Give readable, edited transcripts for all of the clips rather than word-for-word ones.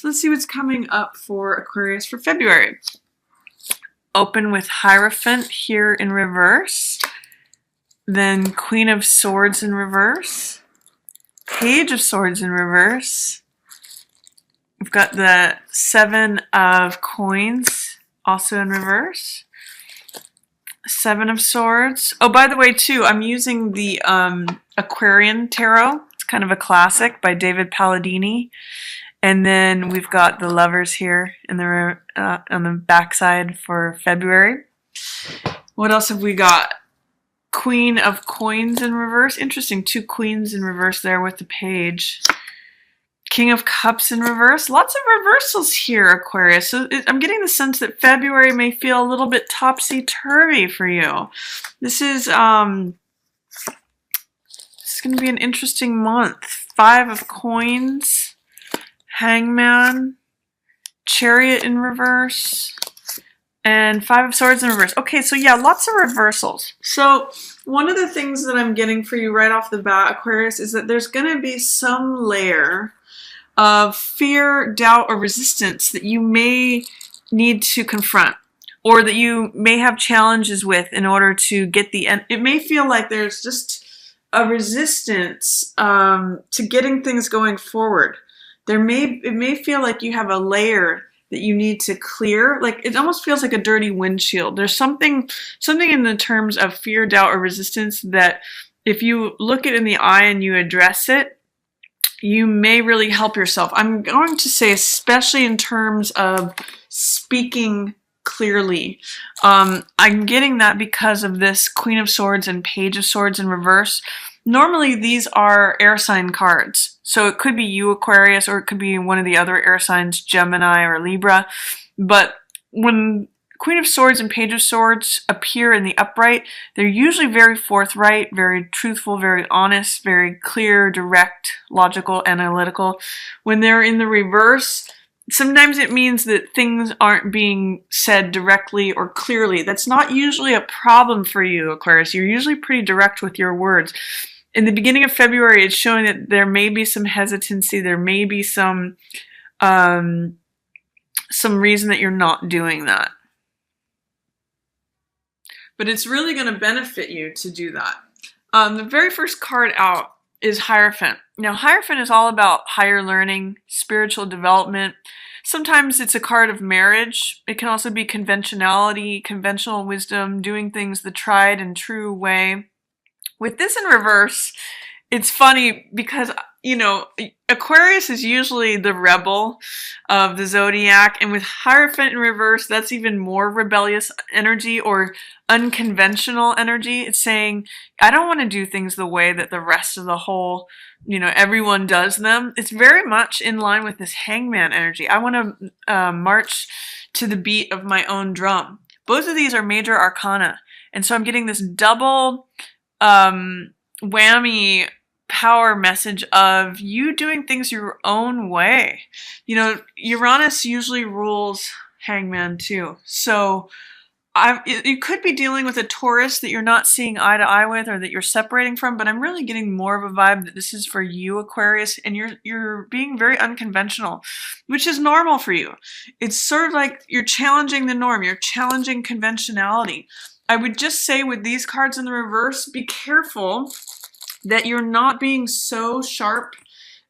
So let's see what's coming up for Aquarius for February. Open with Hierophant here in reverse. Then Queen of Swords in reverse. Page of Swords in reverse. We've got the Seven of Coins also in reverse. Seven of Swords. Oh, by the way, too, I'm using the Aquarian Tarot. It's kind of a classic by David Palladini. And then we've got the Lovers here in the on the backside for February. What else have we got? Queen of Coins in reverse. Interesting, two queens in reverse there with the page. King of Cups in reverse. Lots of reversals here, Aquarius. So I'm getting the sense that February may feel a little bit topsy-turvy for you. This is going to be an interesting month. Five of Coins, Hangman, Chariot in reverse, and Five of Swords in reverse. Okay, so yeah, lots of reversals. So one of the things that I'm getting for you right off the bat, Aquarius, is that there's going to be some layer of fear, doubt, or resistance that you may need to confront, or that you may have challenges with in order to get the end. It may feel like there's just a resistance to getting things going forward. It may feel like you have a layer that you need to clear. Like it almost feels like a dirty windshield. There's something in the terms of fear, doubt, or resistance that if you look it in the eye and you address it, you may really help yourself. I'm going to say, especially in terms of speaking clearly. I'm getting that because of this Queen of Swords and Page of Swords in reverse. Normally these are air sign cards. So it could be you, Aquarius, or it could be one of the other air signs, Gemini or Libra. But when Queen of Swords and Page of Swords appear in the upright, they're usually very forthright, very truthful, very honest, very clear, direct, logical, analytical. When they're in the reverse, sometimes it means that things aren't being said directly or clearly. That's not usually a problem for you, Aquarius. You're usually pretty direct with your words. In the beginning of February, it's showing that there may be some hesitancy, there may be some reason that you're not doing that. But it's really going to benefit you to do that. The very first card out is Hierophant. Now, Hierophant is all about higher learning, spiritual development. Sometimes it's a card of marriage. It can also be conventionality, conventional wisdom, doing things the tried and true way. With this in reverse, it's funny because, you know, Aquarius is usually the rebel of the zodiac, and with Hierophant in reverse, that's even more rebellious energy or unconventional energy. It's saying, I don't want to do things the way that the rest of the whole, you know, everyone does them. It's very much in line with this Hangman energy. I want to march to the beat of my own drum. Both of these are major arcana, and so I'm getting this double whammy power message of you doing things your own way. You know, Uranus usually rules Hangman too. So you could be dealing with a Taurus that you're not seeing eye to eye with or that you're separating from, but I'm really getting more of a vibe that this is for you, Aquarius, and you're being very unconventional, which is normal for you. It's sort of like you're challenging the norm, you're challenging conventionality. I would just say with these cards in the reverse, be careful that you're not being so sharp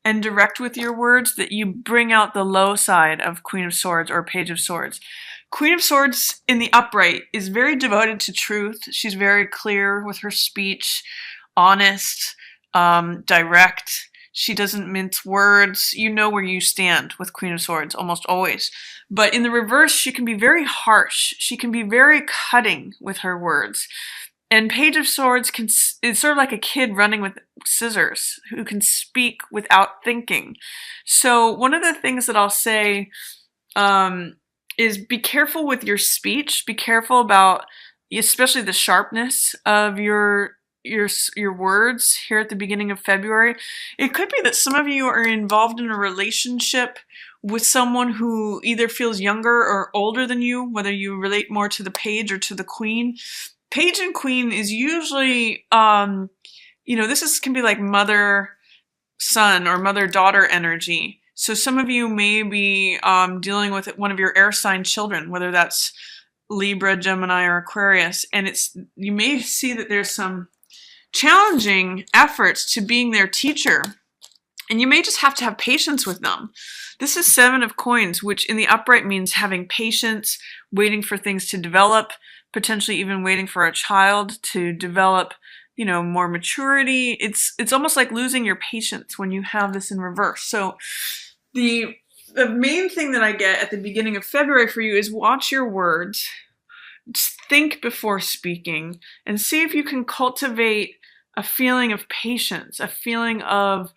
and direct with your words that you bring out the low side of Queen of Swords or Page of Swords. Queen of Swords in the upright is very devoted to truth. She's very clear with her speech, honest, direct. She doesn't mince words. You know where you stand with Queen of Swords almost always. But in the reverse, she can be very harsh. She can be very cutting with her words. And Page of Swords is sort of like a kid running with scissors who can speak without thinking. So one of the things that I'll say is be careful with your speech. Be careful about especially the sharpness of your words here at the beginning of February. It could be that some of you are involved in a relationship with someone who either feels younger or older than you, whether you relate more to the page or to the queen. Page and queen is usually, you know, can be like mother-son or mother-daughter energy. So some of you may be dealing with one of your air sign children, whether that's Libra, Gemini, or Aquarius, and you may see that there's some challenging efforts to being their teacher, and you may just have to have patience with them. This is 7 of coins, which in the upright means having patience, waiting for things to develop, potentially even waiting for a child to develop, more maturity. It's almost like losing your patience when you have this in reverse. So the main thing that I get at the beginning of February for you is watch your words, just think before speaking, and see if you can cultivate a feeling of patience, a feeling of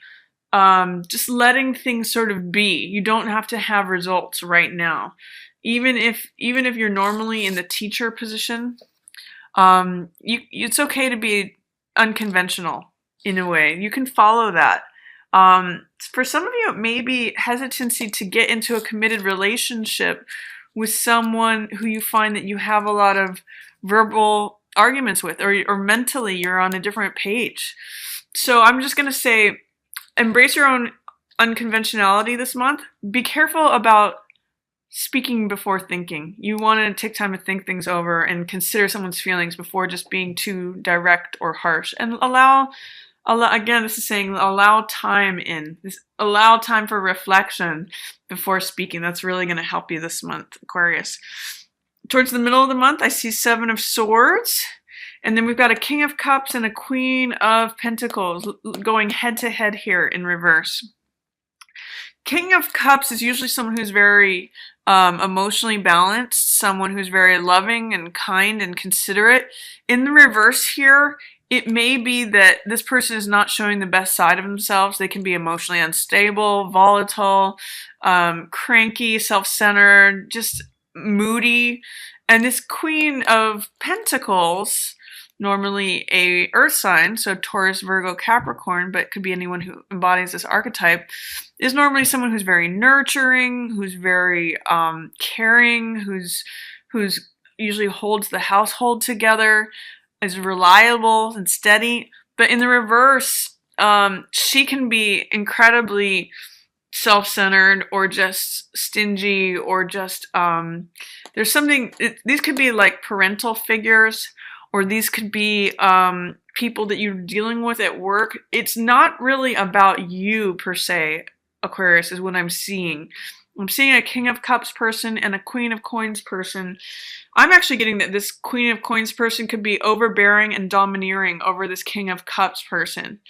just letting things sort of be. You don't have to have results right now. Even if you're normally in the teacher position, it's okay to be unconventional in a way. You can follow that. For some of you, it may be hesitancy to get into a committed relationship with someone who you find that you have a lot of verbal arguments with, or mentally you're on a different page. So I'm just going to say, embrace your own unconventionality this month. Be careful about speaking before thinking. You want to take time to think things over and consider someone's feelings before just being too direct or harsh. And allow again, this is saying allow time allow time for reflection before speaking. That's really going to help you this month, Aquarius. Towards the middle of the month, I see 7 of Swords. And then we've got a King of Cups and a Queen of Pentacles going head to head here in reverse. King of Cups is usually someone who's very emotionally balanced, someone who's very loving and kind and considerate. In the reverse here, it may be that this person is not showing the best side of themselves. They can be emotionally unstable, volatile, cranky, self-centered, just moody. And this Queen of Pentacles, normally a earth sign, so Taurus, Virgo, Capricorn, but it could be anyone who embodies this archetype, is normally someone who's very nurturing, who's very caring, who's usually holds the household together, is reliable and steady. But in the reverse, she can be incredibly self-centered or just stingy, or just there's something, these could be like parental figures, or these could be people that you're dealing with at work. It's not really about you per se, Aquarius, is what I'm seeing. I'm seeing a King of Cups person and a Queen of Coins person. I'm actually getting that this Queen of Coins person could be overbearing and domineering over this King of Cups person.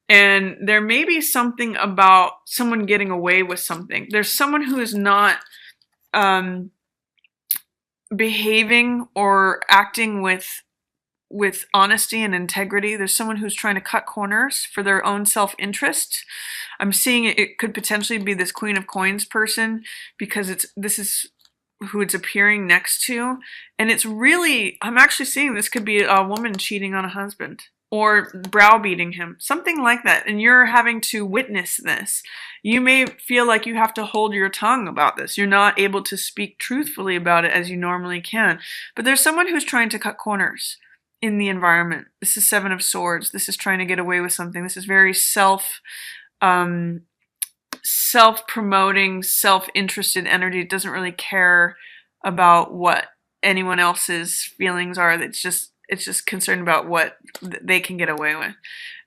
And there may be something about someone getting away with something. There's someone who is not behaving or acting with honesty and integrity. There's someone who's trying to cut corners for their own self-interest. I'm seeing it could potentially be this Queen of Coins person, because this is who it's appearing next to. And it's really, I'm actually seeing this could be a woman cheating on a husband or browbeating him, something like that. And you're having to witness this. You may feel like you have to hold your tongue about this. You're not able to speak truthfully about it as you normally can. But there's someone who's trying to cut corners in the environment. This is 7 of Swords. This is trying to get away with something. This is very self-promoting, self-interested energy. It doesn't really care about what anyone else's feelings are. It's just concerned about what they can get away with.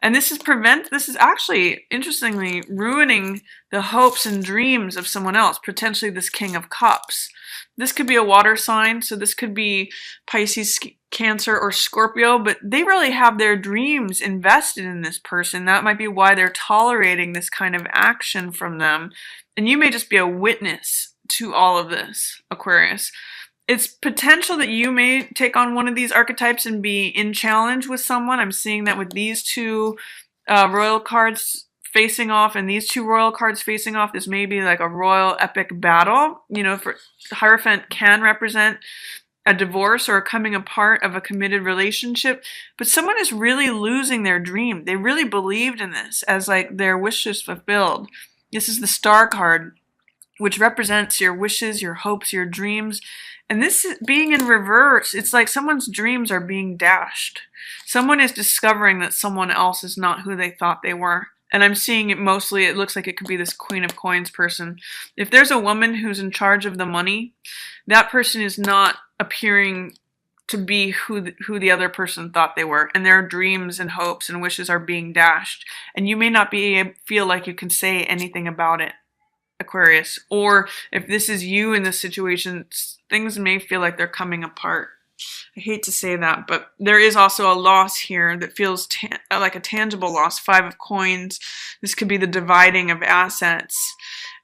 And this is actually, interestingly, ruining the hopes and dreams of someone else, potentially this King of Cups. This could be a water sign, so this could be Pisces, Cancer, or Scorpio, but they really have their dreams invested in this person. That might be why they're tolerating this kind of action from them. And you may just be a witness to all of this, Aquarius. It's potential that you may take on one of these archetypes and be in challenge with someone. I'm seeing that with these two royal cards facing off and these two royal cards facing off. This may be like a royal epic battle. For Hierophant can represent a divorce or a coming apart of a committed relationship, but someone is really losing their dream. They really believed in this as like their wishes fulfilled. This is the Star card, which represents your wishes, your hopes, your dreams. And this being in reverse, it's like someone's dreams are being dashed. Someone is discovering that someone else is not who they thought they were. And I'm seeing it mostly, it looks like it could be this Queen of Coins person. If there's a woman who's in charge of the money, that person is not appearing to be who the other person thought they were, and their dreams and hopes and wishes are being dashed. And you may not feel like you can say anything about it, Aquarius. Or if this is you in this situation, things may feel like they're coming apart. I hate to say that, but there is also a loss here that feels like a tangible loss. 5 of Coins. This could be the dividing of assets.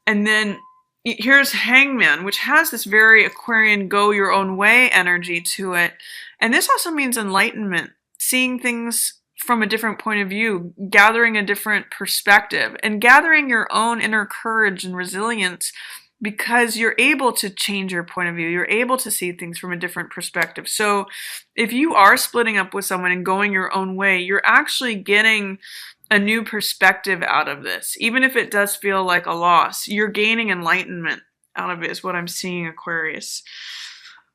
And then here's Hangman, which has this very Aquarian go your own way energy to it. And this also means enlightenment, seeing things from a different point of view, gathering a different perspective, and gathering your own inner courage and resilience, because you're able to change your point of view. You're able to see things from a different perspective. So if you are splitting up with someone and going your own way, you're actually getting a new perspective out of this. Even if it does feel like a loss, you're gaining enlightenment out of it, is what I'm seeing, Aquarius.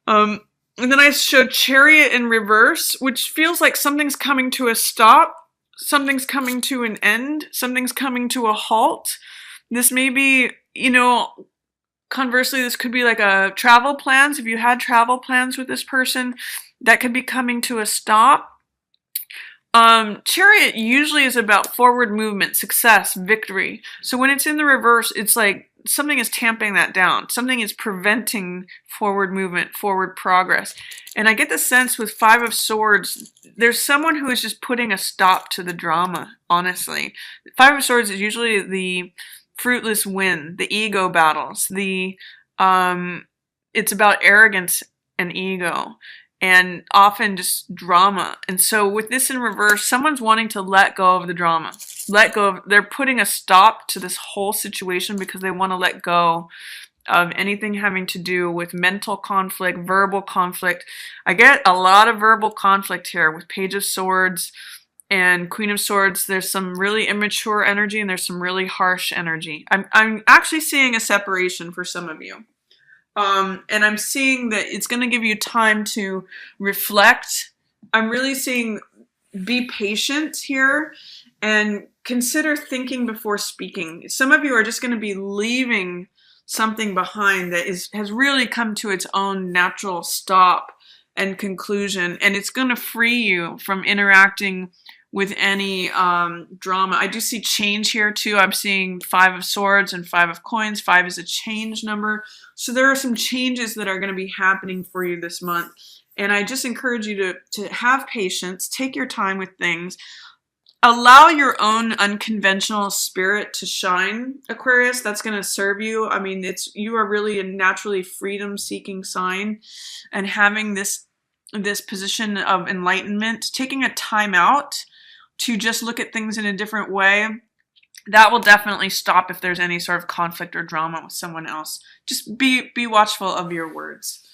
And then I showed Chariot in reverse, which feels like something's coming to a stop, something's coming to an end, something's coming to a halt. This may be, conversely, this could be like a travel plans. If you had travel plans with this person, that could be coming to a stop. Chariot usually is about forward movement, success, victory. So when it's in the reverse, it's like something is tamping that down. Something is preventing forward movement, forward progress. And I get the sense with 5 of Swords, there's someone who is just putting a stop to the drama, honestly. 5 of Swords is usually the fruitless win, the ego battles, it's about arrogance and ego, and often just drama. And so with this in reverse, someone's wanting to let go of the drama. They're putting a stop to this whole situation because they want to let go of anything having to do with mental conflict, verbal conflict. I get a lot of verbal conflict here with Page of Swords and Queen of Swords. There's some really immature energy and there's some really harsh energy. I'm actually seeing a separation for some of you. And I'm seeing that it's going to give you time to reflect. I'm really seeing be patient here and consider thinking before speaking. Some of you are just going to be leaving something behind that has really come to its own natural stop and conclusion, and it's going to free you from interacting with any drama. I do see change here too. I'm seeing 5 of Swords and 5 of Coins. 5 is a change number. So there are some changes that are going to be happening for you this month. And I just encourage you to have patience, take your time with things, allow your own unconventional spirit to shine, Aquarius. That's going to serve you. I mean, you are really a naturally freedom-seeking sign, and having this position of enlightenment, taking a time out to just look at things in a different way, that will definitely stop if there's any sort of conflict or drama with someone else. Just be watchful of your words.